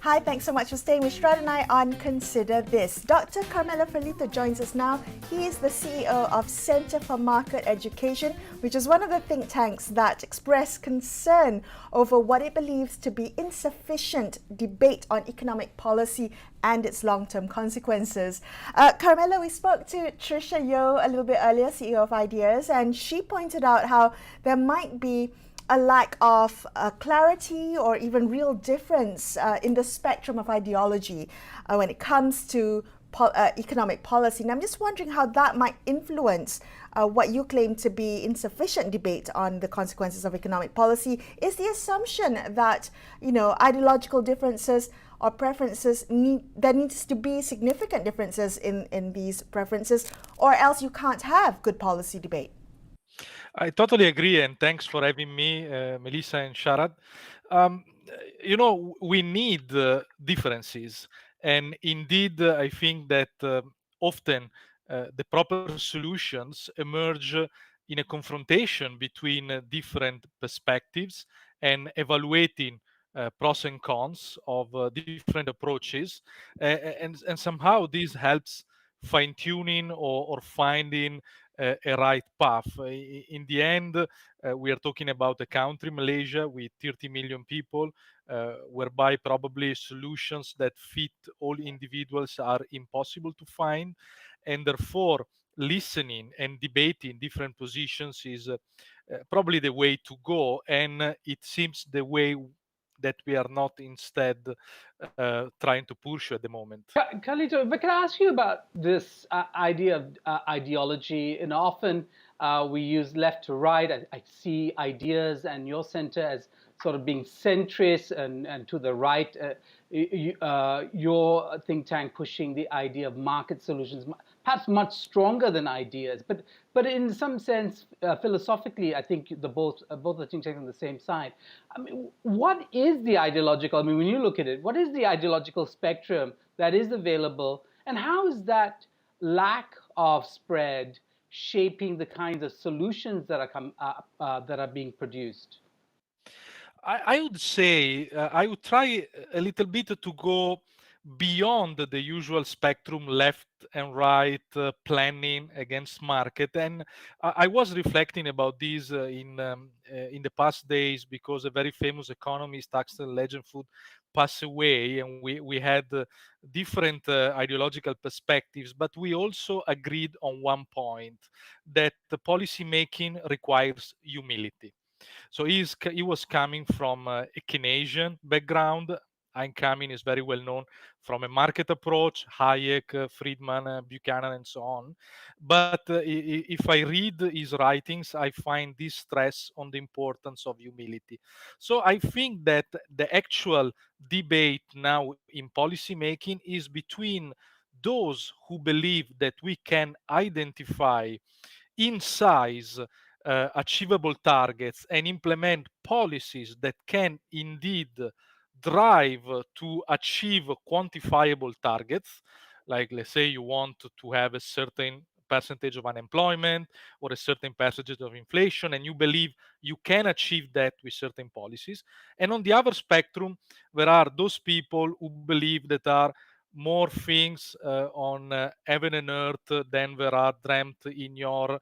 Hi, thanks so much for staying with Sharaad and I on Consider This. Dr. Carmelo Ferlito joins us now. He is the CEO of Center for Market Education, which is one of the think tanks that express concern over what it believes to be insufficient debate on economic policy and its long-term consequences. Carmelo, we spoke to Tricia Yeo a little bit earlier, CEO of Ideas, and she pointed out how there might be a lack of clarity or even real difference in the spectrum of ideology when it comes to economic policy. And I'm just wondering how that might influence what you claim to be insufficient debate on the consequences of economic policy. Is the assumption that, ideological differences or preferences, there needs to be significant differences in these preferences, or else you can't have good policy debate? I totally agree, and thanks for having me, Melisa and Sharaad. We need differences, and indeed, I think that often the proper solutions emerge in a confrontation between different perspectives and evaluating pros and cons of different approaches, and somehow this helps fine-tuning or finding a right path. In the end, we are talking about a country, Malaysia, with 30 million people, whereby probably solutions that fit all individuals are impossible to find. And therefore, listening and debating different positions is probably the way to go. And it seems the way that we are not instead trying to push at the moment. Carlito, if I can ask you about this idea of ideology, and often we use left to right. I see Ideas and your center as sort of being centrist, and to the right, your think tank pushing the idea of market solutions, perhaps much stronger than Ideas. But in some sense, philosophically, I think both the think tanks on the same side. I mean, what is the ideological? I mean, when you look at it, what is the ideological spectrum that is available, and how is that lack of spread shaping the kinds of solutions that are being produced? I would say I would try a little bit to go beyond the usual spectrum, left and right, planning against market. And I was reflecting about this in the past days, because a very famous economist, Axel Legenfood, passed away, and we had different ideological perspectives, but we also agreed on one point, that the policy making requires humility. So he was coming from a Keynesian background. I'm coming is very well known from a market approach, Hayek, Friedman, Buchanan, and so on. But if I read his writings, I find this stress on the importance of humility. So I think that the actual debate now in policy making is between those who believe that we can identify in size achievable targets and implement policies that can indeed drive to achieve quantifiable targets, like, let's say you want to have a certain percentage of unemployment or a certain percentage of inflation, and you believe you can achieve that with certain policies. And on the other spectrum, there are those people who believe that are more things on heaven and earth than there are dreamt in your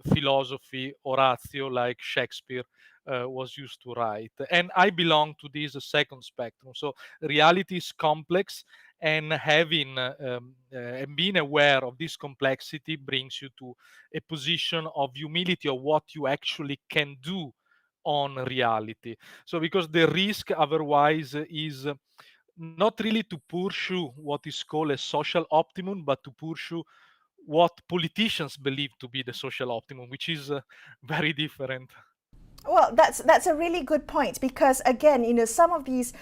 philosophy, Oratio, like Shakespeare was used to write. And I belong to this second spectrum. So reality is complex, and having and being aware of this complexity brings you to a position of humility of what you actually can do on reality. So because the risk otherwise is not really to pursue what is called a social optimum, but to pursue what politicians believe to be the social optimum, which is very different. Well, that's a really good point, because again, some of these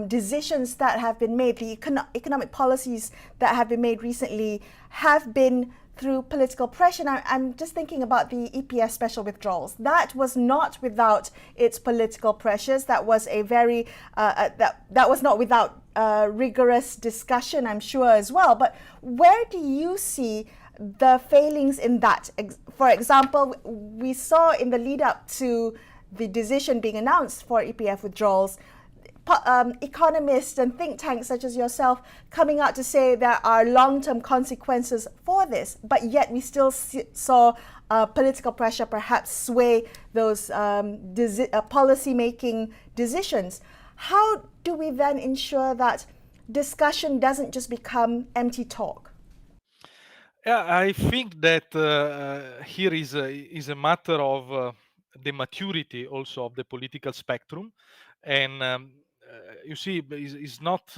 decisions that have been made, the economic policies that have been made recently, have been through political pressure. Now, I'm just thinking about the EPS special withdrawals. That was not without its political pressures. That was a very that was not without rigorous discussion, I'm sure, as well. But where do you see the failings in that? For example, we saw in the lead up to the decision being announced for EPF withdrawals, economists and think tanks such as yourself coming out to say there are long-term consequences for this, but yet we still saw political pressure perhaps sway those policy-making decisions. How do we then ensure that discussion doesn't just become empty talk? Yeah, I think that here is a matter of the maturity also of the political spectrum, and you see, is not.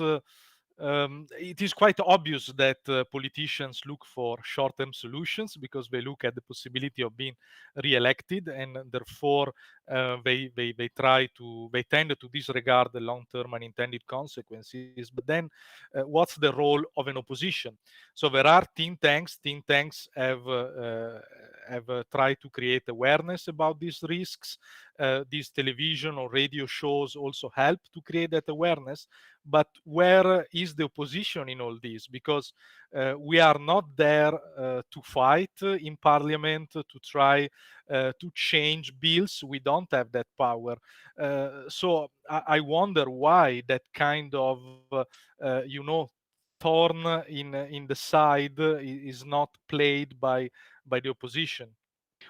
It is quite obvious that politicians look for short-term solutions because they look at the possibility of being re-elected, and therefore they tend to disregard the long-term unintended consequences. But then, what's the role of an opposition? So there are think tanks. Think tanks have tried to create awareness about these risks. These television or radio shows also help to create that awareness. But where is the opposition in all this? Because we are not there to fight in parliament to try to change bills. We don't have that power. So I wonder why that kind of, you know, thorn in the side is not played by the opposition.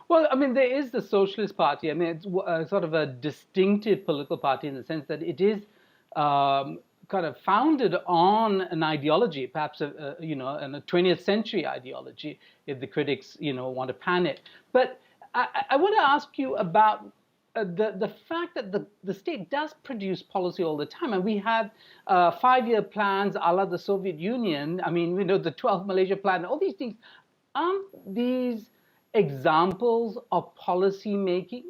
Well, I mean, there is the Socialist Party. I mean, it's sort of a distinctive political party in the sense that it is kind of founded on an ideology, perhaps you know, a 20th century ideology, if the critics, you know, want to pan it. But I want to ask you about the fact that the state does produce policy all the time, and we have 5-year plans a la the Soviet Union. I mean, we know the 12th Malaysia Plan, all these things. Aren't these examples of policy making?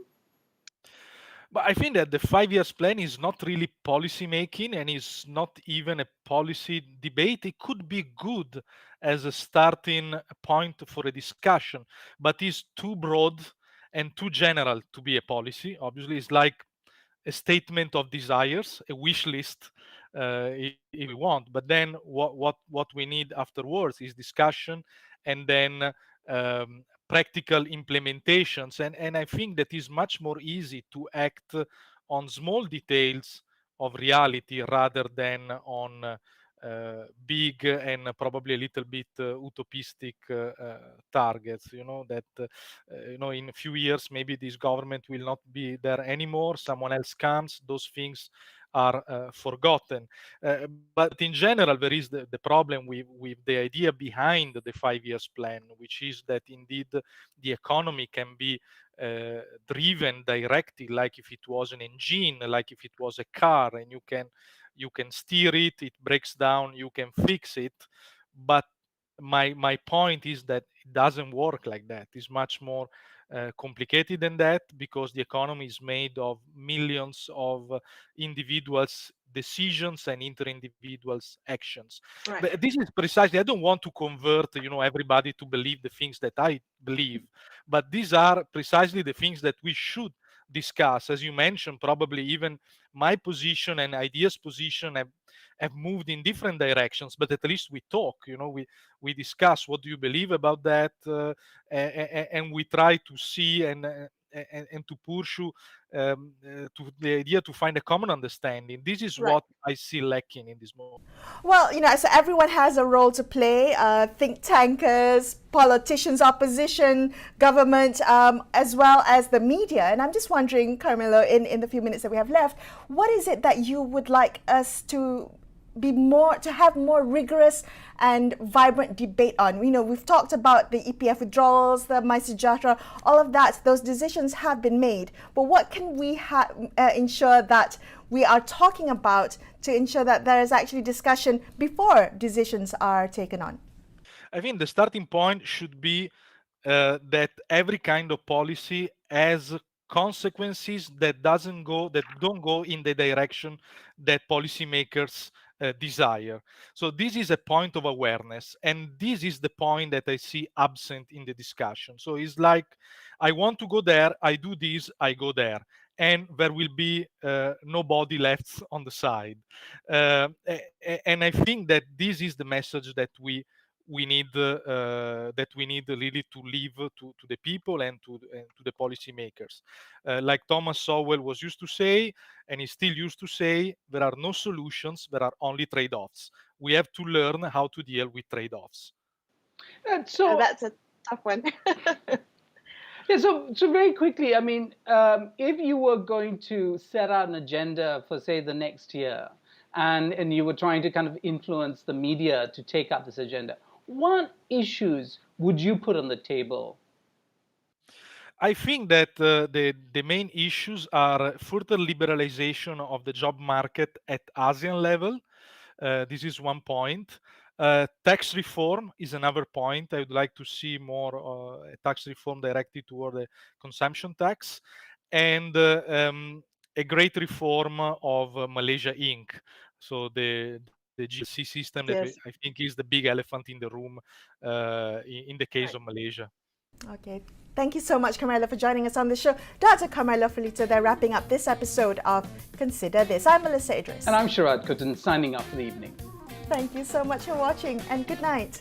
But I think that the 5 years plan is not really policy making and is not even a policy debate. It could be good as a starting point for a discussion, but is too broad and too general to be a policy. Obviously, it's like a statement of desires, a wish list, if we want. But then what we need afterwards is discussion, and then practical implementations. And I think that is much more easy to act on small details of reality rather than on big and probably a little bit utopistic targets. You know that you know, in a few years maybe this government will not be there anymore. Someone else comes. Those things are forgotten. But in general, there is the problem with the idea behind the 5 years plan, which is that indeed the economy can be driven directly, like if it was an engine, like if it was a car, and you can steer it. It breaks down, you can fix it. But my point is that it doesn't work like that. It's much more complicated than that, because the economy is made of millions of individuals' decisions and inter-individuals' actions. Right. But this is precisely, I don't want to convert, you know, everybody to believe the things that I believe, but these are precisely the things that we should discuss. As you mentioned, probably even my position and ideas position have moved in different directions, but at least we talk. You know, we discuss what do you believe about that, and we try to see and to pursue to the idea to find a common understanding. This is Right. what I see lacking in this moment. Well, you know, so everyone has a role to play, think tankers, politicians, opposition, government, as well as the media. And I'm just wondering, Carmelo, in the few minutes that we have left, what is it that you would like us to have more rigorous and vibrant debate on? You know, we've talked about the EPF withdrawals, the My Sejahtera, all of that. Those decisions have been made. But what can we ensure that we are talking about to ensure that there is actually discussion before decisions are taken on? I think the starting point should be that every kind of policy has consequences that don't go in the direction that policymakers desire. So this is a point of awareness, and this is the point that I see absent in the discussion. So it's like, I want to go there, I do this, I go there, and there will be nobody left on the side. And I think that this is the message that we we need really to leave to the people and to the policymakers. Like Thomas Sowell was used to say, and he still used to say, there are no solutions, there are only trade-offs. We have to learn how to deal with trade-offs. So that's a tough one. Yeah, so very quickly, I mean, if you were going to set out an agenda for, say, the next year, and you were trying to kind of influence the media to take up this agenda, what issues would you put on the table? I think that the main issues are further liberalization of the job market at ASEAN level. This is one point. Tax reform is another point. I would like to see more tax reform directed toward the consumption tax, and a great reform of Malaysia Inc. So the GSC system that Yes. I think is the big elephant in the room in the case of Malaysia. Okay. Thank you so much, Carmelo, for joining us on the show. Dr. Carmelo Ferlito, they're wrapping up this episode of Consider This. I'm Melisa Idris. And I'm Sharaad Kuttan, signing off for the evening. Thank you so much for watching, and good night.